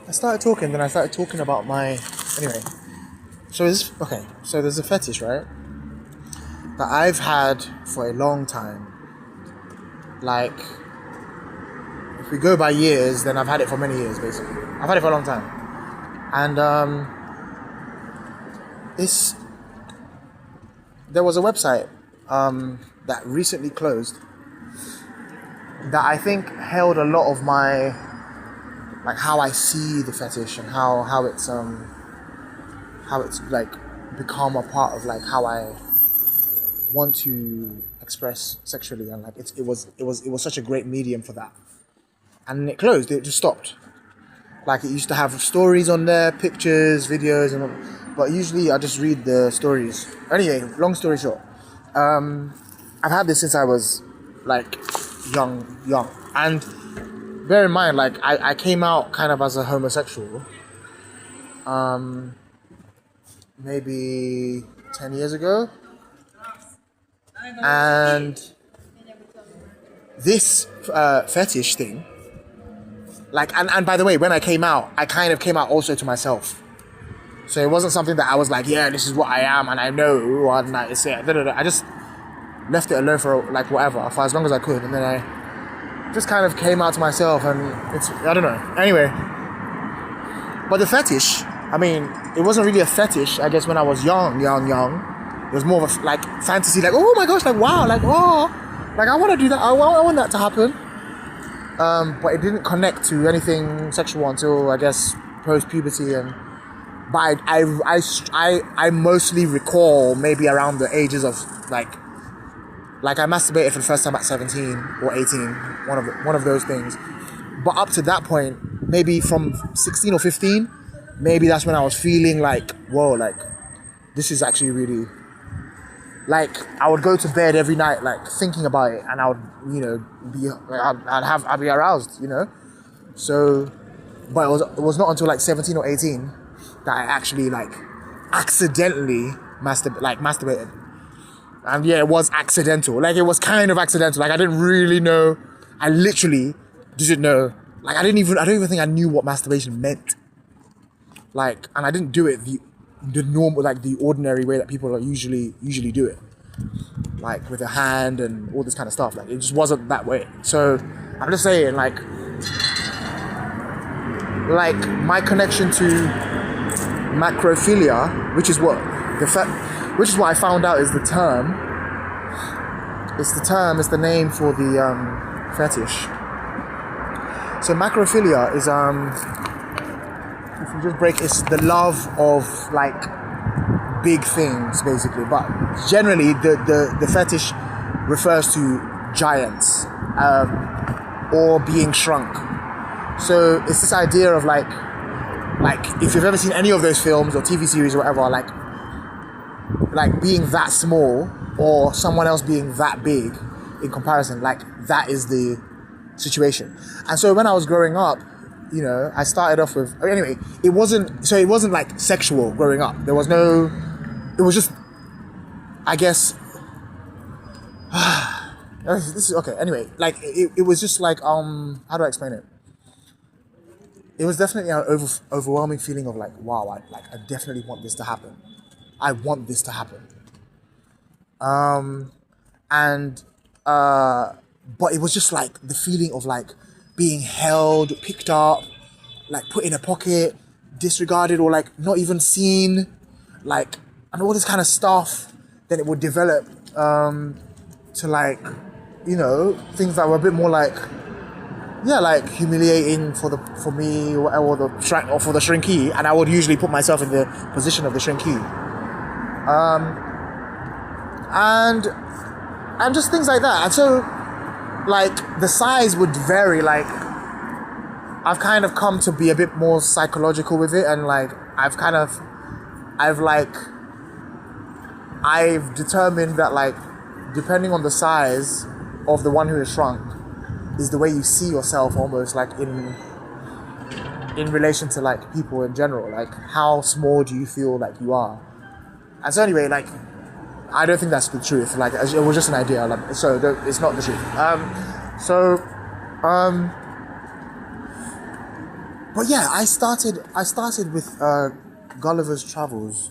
I started talking, then I started talking about my. Anyway, so there's a fetish, right? That I've had for a long time. Like, if we go by years, then I've had it for many years, basically. I've had it for a long time. And, it's. There was a website, that recently closed that I think held a lot of my. Like, how I see the fetish and how it's like become a part of like how I want to express sexually, and like it was such a great medium for that, and it closed. It just stopped. Like, it used to have stories on there, pictures, videos, and all, but usually I just read the stories. Anyway, long story short, I've had this since I was like young, and bear in mind, like I came out kind of as a homosexual, maybe 10 years ago. And this fetish thing, like, and by the way, when I came out, I kind of came out also to myself. So it wasn't something that I was like, yeah, this is what I am, and I know, and like, it's it. I just left it alone for like whatever, for as long as I could, and then I just kind of came out to myself, and it's, I don't know. Anyway, but the fetish, I mean, it wasn't really a fetish, I guess, when I was young. It was more of a like fantasy, like, oh my gosh, like, wow, like, oh, like, I want to do that. I want that to happen. But it didn't connect to anything sexual until, I guess, post puberty. And but I mostly recall maybe around the ages of like I masturbated for the first time at 17 or 18, one of those things. But up to that point, maybe from 16 or 15, maybe that's when I was feeling like, whoa, like, this is actually really. Like, I would go to bed every night, like, thinking about it, and I would, I'd be aroused, So, but it was not until like 17 or 18 that I actually like accidentally masturbated. And yeah, it was accidental. Like, it was kind of accidental. Like, I didn't really know. I literally didn't know. Like, I don't even think I knew what masturbation meant. Like, and I didn't do it the normal, like the ordinary way that people usually do it, like with a hand and all this kind of stuff. Like, it just wasn't that way. So I'm just saying, like my connection to macrophilia, which is what I found out is the term. It's the name for the fetish. So macrophilia is if you just break, it's the love of like big things, basically. But generally, the fetish refers to giants, or being shrunk. So it's this idea of like if you've ever seen any of those films or TV series or whatever, like being that small or someone else being that big in comparison, like that is the situation. And so when I was growing up, I started off with, anyway, it wasn't like sexual growing up. It was just, I guess, this is, okay, anyway, like, it was just like, how do I explain it? It was definitely an overwhelming feeling of like, wow, I definitely want this to happen. I want this to happen. But it was just like the feeling of like, being held, picked up, like put in a pocket, disregarded, or like not even seen, like, and all this kind of stuff. Then it would develop to like, things that were a bit more like, yeah, like humiliating for me or for the shrinky, and I would usually put myself in the position of the shrinky, and just things like that. And so, like, the size would vary. Like, I've kind of come to be a bit more psychological with it, and like I've determined that, like, depending on the size of the one who is shrunk is the way you see yourself, almost like in relation to like people in general. Like, how small do you feel like you are? And so anyway, like, I don't think that's the truth. Like, it was just an idea. Like, so it's not the truth. But yeah, I started with Gulliver's Travels.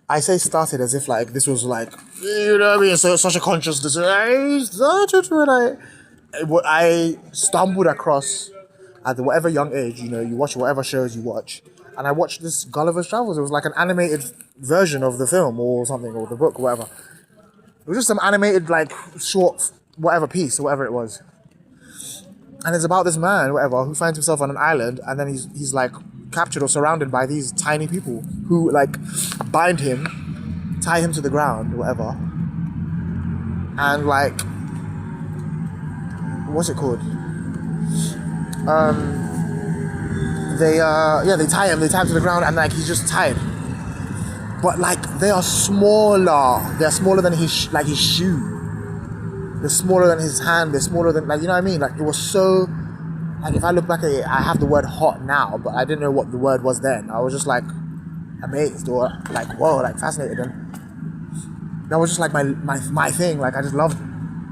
I I say started as if like this was like, you know what I mean, so such a conscious decision. I started when I stumbled across at whatever young age, you watch whatever shows you watch, and I watched this Gulliver's Travels. It was like an animated version of the film or something, or the book or whatever. It was just some animated like short whatever piece or whatever it was. And it's about this man, whatever, who finds himself on an island, and then he's like captured or surrounded by these tiny people who like bind him, tie him to the ground, whatever, and like, what's it called? They tie him to the ground, and like he's just tied. But like they are smaller. They're smaller than his shoe. They're smaller than his hand. They're smaller than, like, you know what I mean? Like, it was so, like, if I look back at it, I have the word hot now, but I didn't know what the word was then. I was just like amazed or like, whoa, like fascinated. And that was just like my thing. Like, I just loved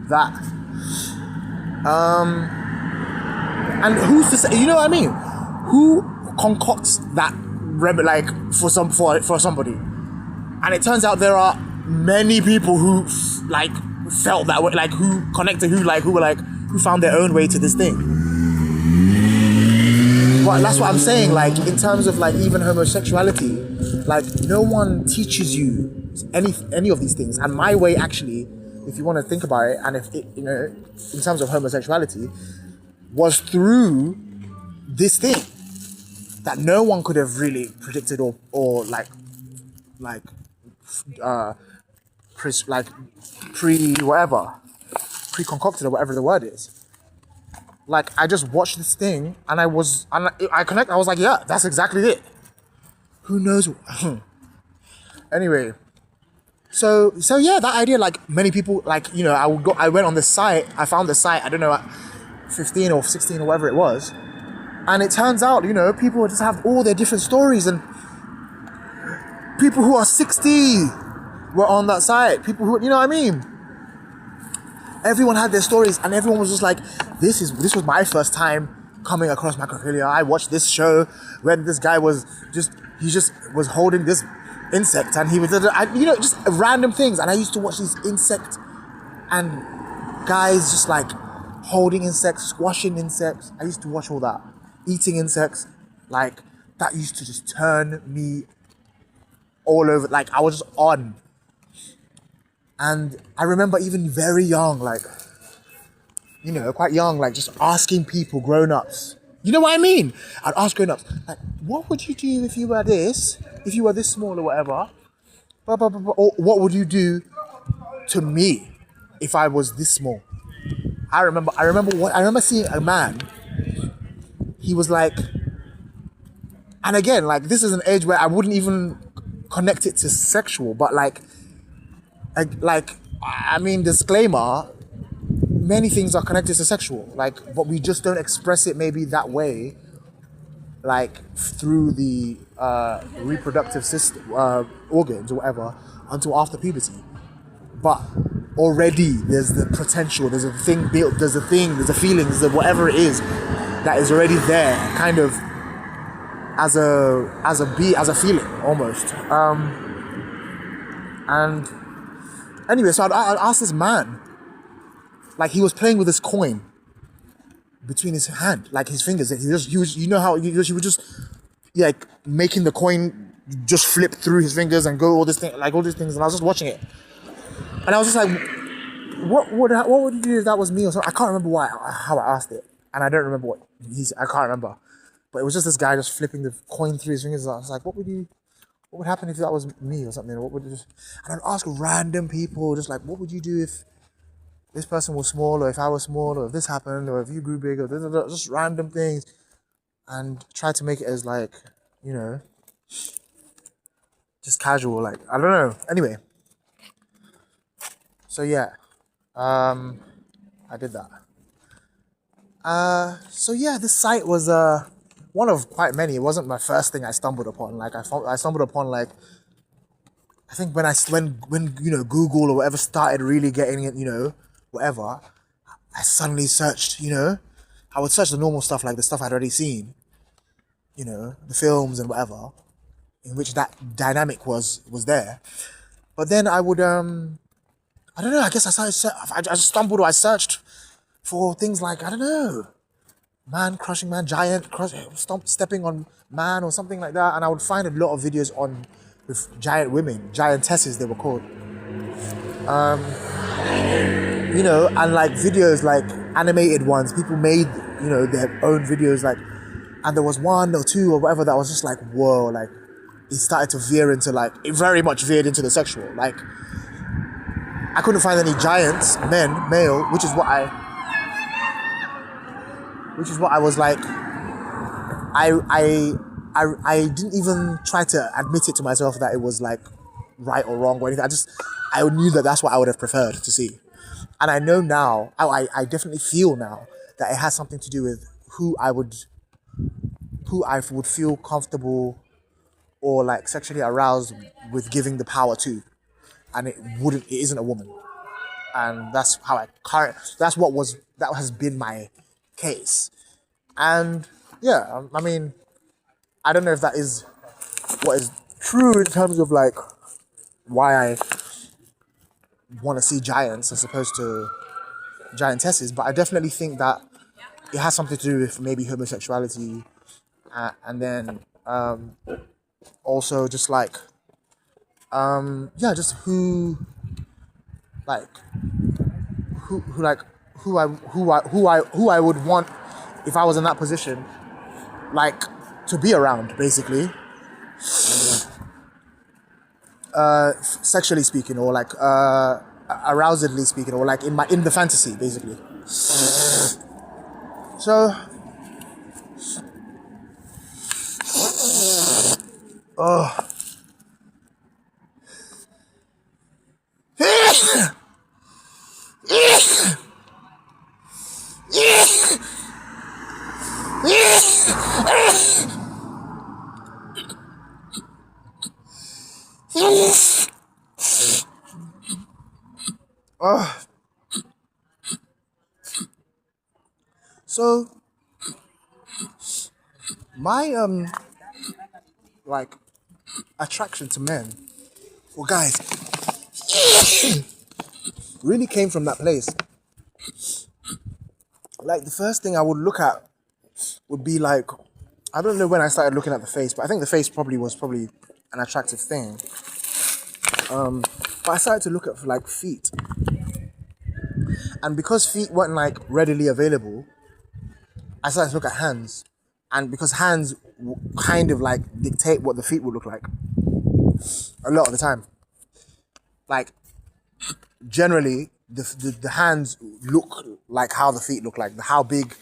that. And who's to say, you know what I mean? Who concocts that like for somebody? And it turns out there are many people who like felt that way, like who connected, who found their own way to this thing. But that's what I'm saying, like in terms of like even homosexuality, like no one teaches you any of these things. And my way, actually, if you want to think about it, and if it, in terms of homosexuality, was through this thing that no one could have really predicted or pre-concocted or whatever the word is. Like, I just watched this thing and I was like, yeah, that's exactly it. Who knows? Anyway, so yeah, that idea, like many people, like, I went on the site, I found the site, I don't know, at 15 or 16 or whatever it was. And it turns out, people just have all their different stories, and people who are 60 were on that site. People who, you know what I mean? Everyone had their stories, and everyone was just like, this was my first time coming across Macrophilia. I watched this show when this guy was holding this insect, and he was, just random things. And I used to watch these insect and guys just like holding insects, squashing insects. I used to watch all that. Eating insects, like that used to just turn me all over. Like I was just on. And I remember even very young, like, quite young, like just asking people, grown-ups. You know what I mean? I'd ask grown-ups, like, what would you do if you were this small or whatever? Blah, blah, blah, blah. Or what would you do to me if I was this small? I remember seeing a man. He was like, and again, like, this is an age where I wouldn't even connect it to sexual, but disclaimer, many things are connected to sexual, like, but we just don't express it maybe that way, like through the reproductive system, organs or whatever, until after puberty. But already there's the potential, there's a thing built, there's a feeling, there's whatever it is that is already there, kind of as a feeling almost. And anyway, so I'd ask this man, like he was playing with this coin between his hand, like his fingers. He would just like making the coin just flip through his fingers and go all these things, and I was just watching it, and I was just like, what would you do if that was me or something? I can't remember how I asked it, and I don't remember I can't remember, but it was just this guy just flipping the coin through his fingers. I was like, what would happen if that was me or something? And I'd ask random people, just like, what would you do if this person was small, or if I was small, or if this happened, or if you grew big, or just random things, and try to make it as like, just casual, like, I don't know. Anyway, so yeah, I did that. So yeah, this site was one of quite many. It wasn't my first thing I stumbled upon. Like I stumbled upon, like, I think when Google or whatever started really getting it, whatever, I suddenly searched, I would search the normal stuff, like the stuff I'd already seen, the films and whatever, in which that dynamic was there. But then I would I don't know, I guess I just stumbled, or I searched for things like, I don't know, man crushing man, stepping on man or something like that, and I would find a lot of videos on with giant women, giantesses they were called, and like videos, like animated ones. People made their own videos, like, and there was one or two or whatever that was just like, whoa, like it started to veer into, like, it very much veered into the sexual. Like, I couldn't find any giants, male, which is what I was like, I didn't even try to admit it to myself that it was like right or wrong or anything. I knew that that's what I would have preferred to see. And I know now, I definitely feel now that it has something to do with who I would feel comfortable or like sexually aroused with giving the power to. And it isn't a woman. And that's how that has been my case. And yeah, I mean, I don't know if that is what is true in terms of like why I want to see giants as opposed to giantesses, but I definitely think that it has something to do with maybe homosexuality, and then also just like just who I would want if I was in that position, like, to be around, basically, sexually speaking, or like arousedly speaking, or like in the fantasy, basically. So, so my like attraction to men or guys really came from that place. Like, the first thing I would look at would be like, I don't know when I started looking at the face, but I think the face was probably an attractive thing. But I started to look at like feet, and because feet weren't like readily available, I started to look at hands, and because hands kind of like dictate what the feet would look like a lot of the time. Like, generally, the hands look like how the feet look like. How big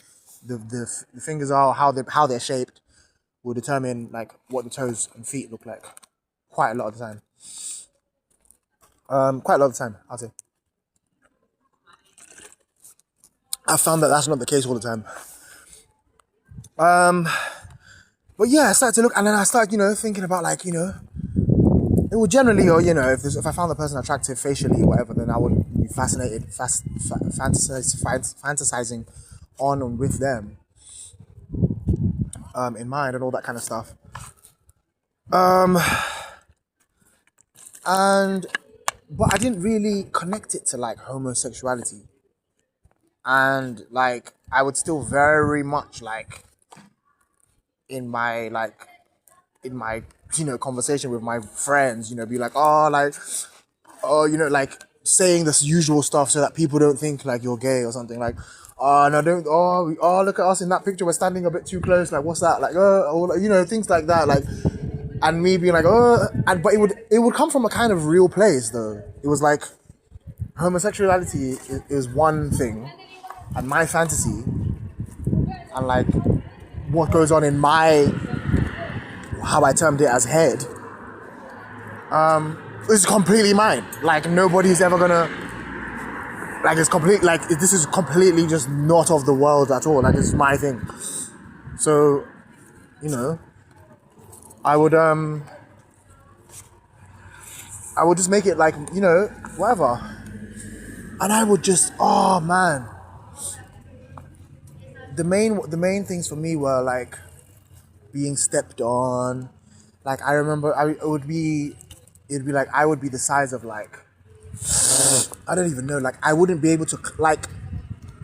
the fingers are, how they're shaped, will determine like what the toes and feet look like. Quite a lot of the time. I'll say. I found that that's not the case all the time. But yeah, I started to look, and then I started, thinking about like, it would generally, or if I found the person attractive facially or whatever, then I would be fascinated, fantasizing on and with them, in mind and all that kind of stuff. But I didn't really connect it to like homosexuality, and like I would still very much like in my conversation with my friends, be like, like saying this usual stuff so that people don't think like you're gay or something, like, no, don't, look at us in that picture, we're standing a bit too close, like, what's that, like, things like that, like, and me being like, but it would come from a kind of real place, though. It was like, homosexuality is one thing, and my fantasy, and like what goes on in how I termed it as head, is completely mine. Like, nobody's ever gonna, like, this is completely just not of the world at all. Like, it's my thing. So, I would just make it like, whatever. And I would just, oh man, the main things for me were like being stepped on. Like I remember, it'd be like I would be the size of like, I don't even know. Like I wouldn't be able to like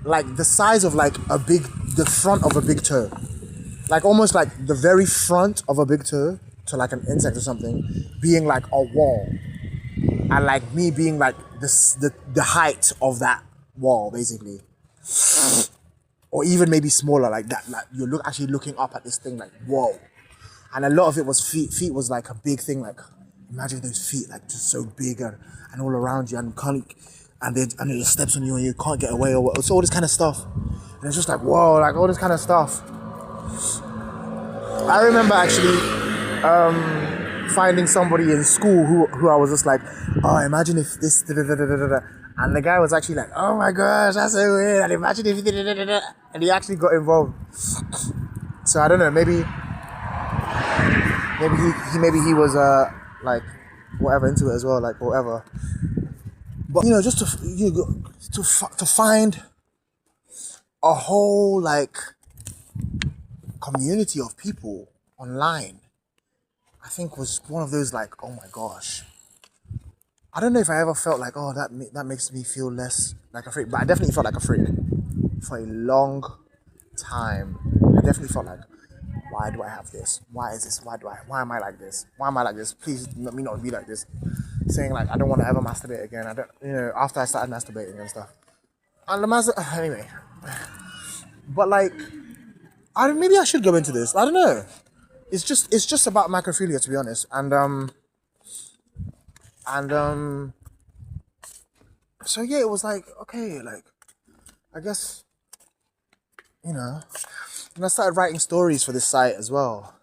the size of like the front of a big toe, like almost like the very front of a big toe to like an insect or something, being like a wall, and like me being like the height of that wall basically, or even maybe smaller like that. Like you're actually looking up at this thing like whoa, and a lot of it was feet. Feet was like a big thing. Like imagine those feet like just so big and all around you and can't. And it steps on you and you can't get away, or so all this kind of stuff. And it's just like, whoa, like all this kind of stuff. I remember actually finding somebody in school who I was just like, oh, imagine if this, da, da, da, da, da, da. And the guy was actually like, oh my gosh, that's so weird. And imagine if, da, da, da, da, da. And he actually got involved. So I don't know, maybe he was like whatever into it as well, like whatever. But you know, just to find a whole like community of people online, I think was one of those like, oh my gosh. I don't know if I ever felt like, oh, that makes me feel less like a freak, but I definitely felt like a freak for a long time. I definitely felt like, why do I have this? Why is this? Why am I like this? Why am I like this? Please let me not be like this. Saying like I don't want to ever masturbate again. I don't, after I started masturbating and stuff. And anyway. But like, maybe I should go into this. I don't know. It's just about macrophilia, to be honest. And so yeah, it was like, okay, like I guess, and I started writing stories for this site as well.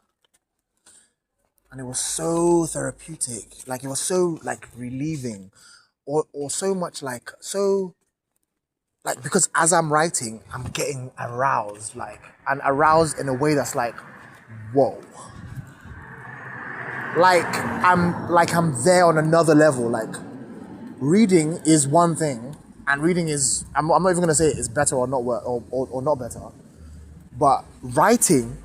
And it was so therapeutic, like it was so like relieving, or so much like because as I'm writing, I'm getting aroused, and aroused in a way that's like, whoa, I'm there on another level. Like reading is one thing, and reading is I'm not even gonna say it's better or not or not better, but writing,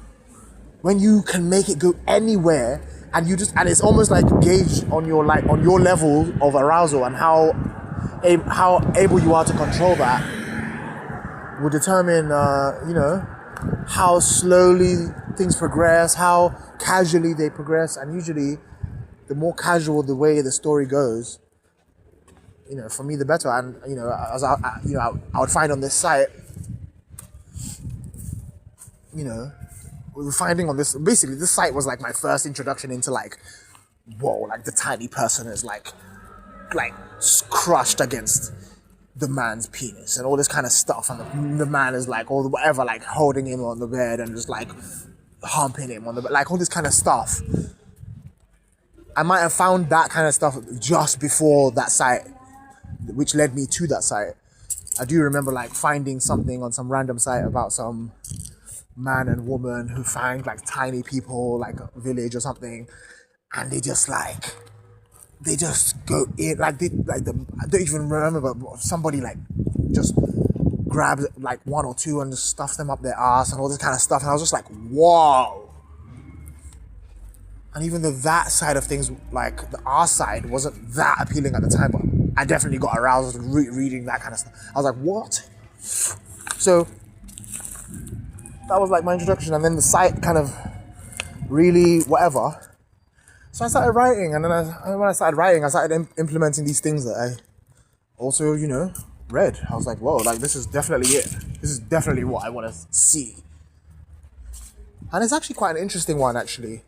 when you can make it go anywhere and it's almost like gauged on your level of arousal, and how able you are to control that will determine how slowly things progress, how casually they progress. And usually the more casual the way the story goes, for me the better. And as I would find on this site, we were finding on this, basically this site was like my first introduction into like, whoa, like the tiny person is like crushed against the man's penis and all this kind of stuff, and the man is like all the whatever, like holding him on the bed and just like humping him on the bed, like all this kind of stuff. I might have found that kind of stuff just before that site, which led me to that site. I do remember like finding something on some random site about some man and woman who find like tiny people, like a village or something, and they just go in, I don't even remember, but somebody like just grabbed like one or two and just stuffs them up their ass and all this kind of stuff, and I was just like, whoa. And even though that side of things, like the ass side, wasn't that appealing at the time, but I definitely got aroused reading that kind of stuff. I was like, what? So that was like my introduction, and then the site kind of really whatever. So I started writing, and then when I started writing, I started implementing these things that I also, read. I was like, whoa, like this is definitely it. This is definitely what I want to see. And it's actually quite an interesting one, actually.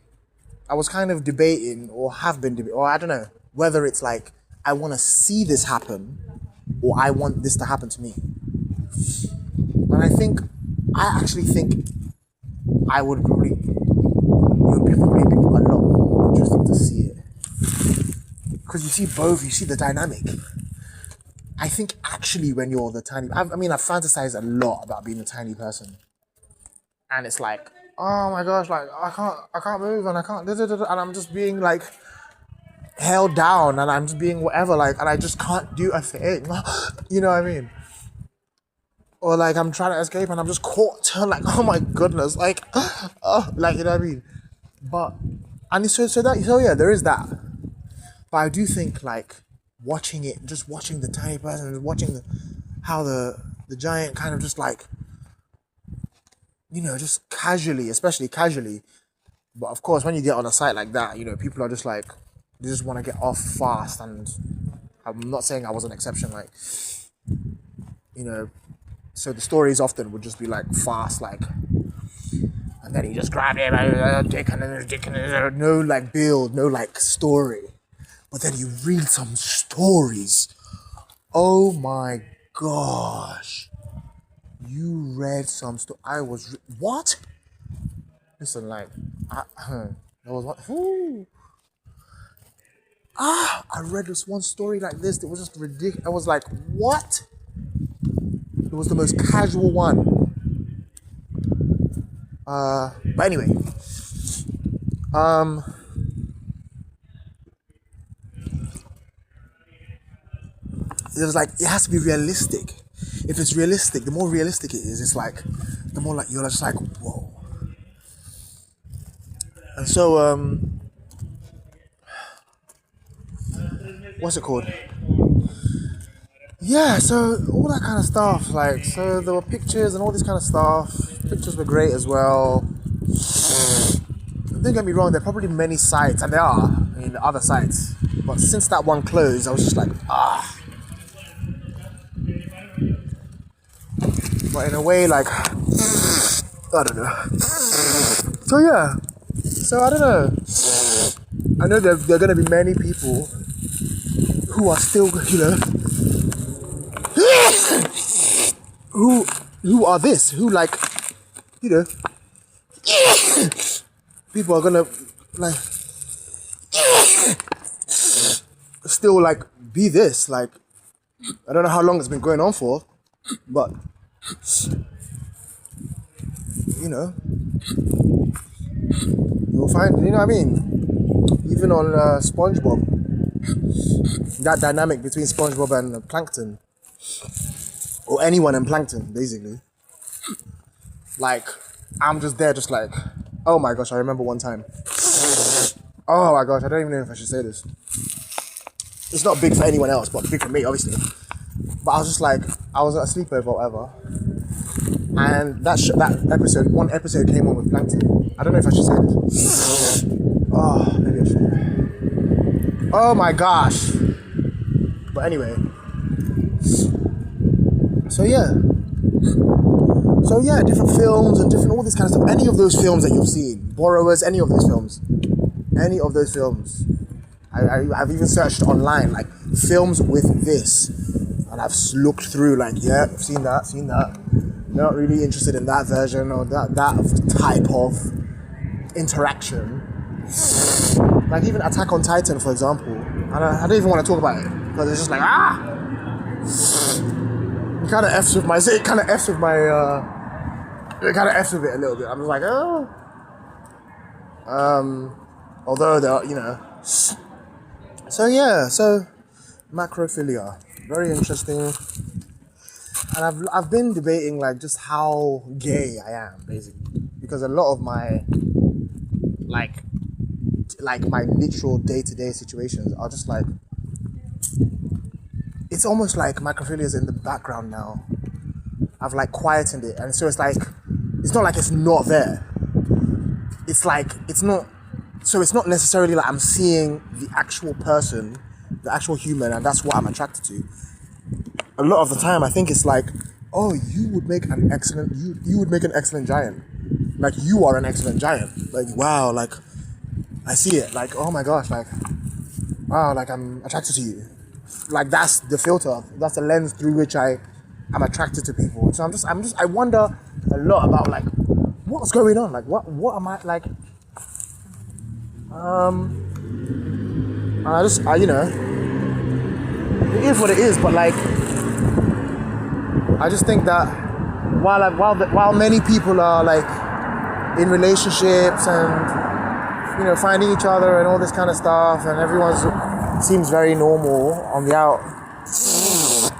I was kind of debating, or have been debating, or I don't know, whether it's like, I want to see this happen, or I want this to happen to me. And I actually think it would probably be a lot more interesting to see it. Because you see both, you see the dynamic. I think actually when you're the tiny, I've fantasized a lot about being a tiny person. And it's like, oh my gosh, like I can't move, and I can't, and I'm just being like held down, and I'm just being whatever, like, and I just can't do a thing. You know what I mean? or like I'm trying to escape and I'm just caught. Like, oh my goodness, like, like, you know what I mean? But and so yeah, there is that. But I do think like watching it, just watching the tiny person, watching how the giant kind of just like, you know, just casually, especially casually. But of course, when you get on a site like that, you know, people are just like, they just want to get off fast. And I'm not saying I was an exception, like, you know, so the stories often would just be like fast, like, and then he just grabbed him and dick and no like build, no like story. But then you read some stories. Oh my gosh. You read some story. What? Listen, like, there was one. I read this one story like this. It was just ridiculous. I was like, what? It was the most casual one. But anyway, it was like, it has to be realistic. If it's realistic, the more realistic it is, it's like, the more like you're just like, whoa. And so, what's it called? Yeah, so all that kind of stuff, like, so there were pictures and all this kind of stuff. Pictures were great as well. Don't get me wrong, there are probably many sites, and there are, I mean, other sites. But since that one closed, I was just like, But in a way, like, I don't know. So yeah, so I don't know. I know there are going to be many people who are still, you know, who are this, who like, you know, people are gonna like still like be this, like, I don't know how long it's been going on for, but you know, you'll find, you know what I mean, even on SpongeBob, that dynamic between SpongeBob and Plankton, or anyone in Plankton, basically. Like, I'm just there, just like, oh my gosh, I remember one time. Oh my gosh, I don't even know if I should say this. It's not big for anyone else, but big for me, obviously. But I was just like, I was at a sleepover or whatever, and one episode came on with Plankton. I don't know if I should say this. Oh, maybe I should. Oh my gosh. But anyway. So yeah, different films and different, all this kind of stuff. Any of those films that you've seen, Borrowers, any of those films. I've even searched online, like, films with this. And I've looked through, like, yeah, I've seen that. Not really interested in that version or that type of interaction. Like, even Attack on Titan, for example. I don't even want to talk about it. Because it's just like, It kind of F's with it a little bit. I'm just like, oh. Although there are, you know. So yeah, Macrophilia, very interesting. And I've been debating, like, just how gay I am, basically, because a lot of my like my literal day-to-day situations are just like, it's almost like Macrophilia is in the background now. I've like quietened it, and so it's like, it's not like it's not there. It's like, it's not necessarily like I'm seeing the actual person, the actual human, and that's what I'm attracted to. A lot of the time I think it's like, oh, you would make an excellent giant. Like, you are an excellent giant. Like, wow, like, I see it. Like, oh my gosh, like, wow, like, I'm attracted to you. Like, that's the filter. That's the lens through which I'm attracted to people. So I wonder a lot about, like, what's going on? Like, what am I, like, you know, it is what it is, but like, I just think that while many people are like in relationships and, you know, finding each other and all this kind of stuff, and everyone seems very normal on the outside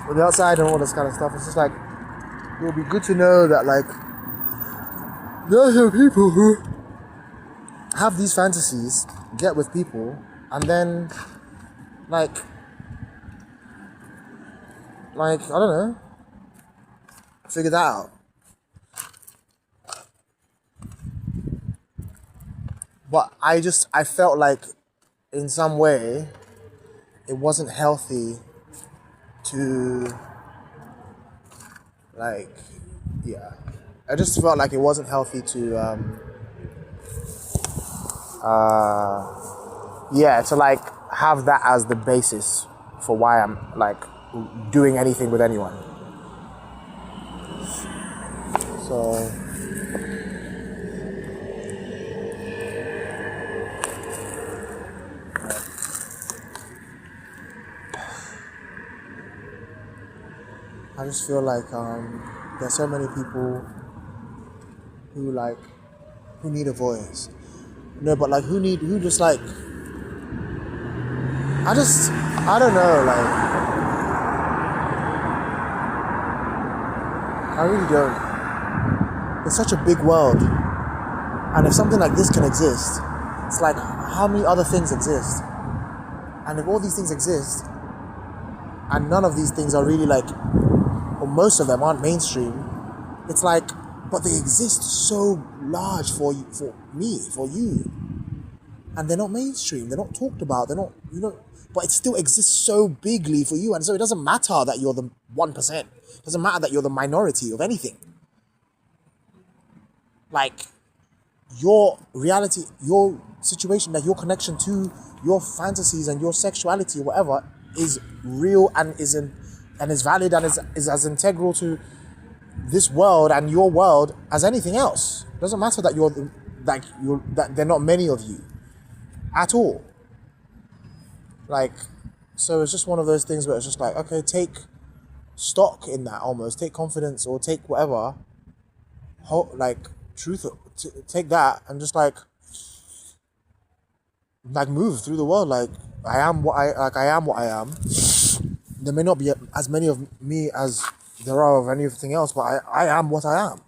and all this kind of stuff, it's just like, it'll be good to know that like there are some people who have these fantasies, get with people, and then like I don't know, figure that out. But I felt like in some way it wasn't healthy to like, yeah. I just felt like it wasn't healthy to to like have that as the basis for why I'm like doing anything with anyone. So I just feel like there's so many people who need a voice. No, but like who just like I don't know, like I really don't. It's such a big world. And if something like this can exist, it's like how many other things exist? And if all these things exist and none of these things are really like, or most of them aren't mainstream, it's like, but they exist so large for you, for me, for you. And they're not mainstream, they're not talked about, they're not, but it still exists so bigly for you. And so it doesn't matter that you're the 1%. It doesn't matter that you're the minority of anything. Like, your reality, your situation, like your connection to your fantasies and your sexuality or whatever is real and is valid and is as integral to this world and your world as anything else. It doesn't matter that that there are not many of you at all. Like, so it's just one of those things where it's just like, okay, take stock in that almost, take confidence or take whatever, truth, take that and just like move through the world. Like, I am what I am. There may not be as many of me as there are of anything else, but I am what I am.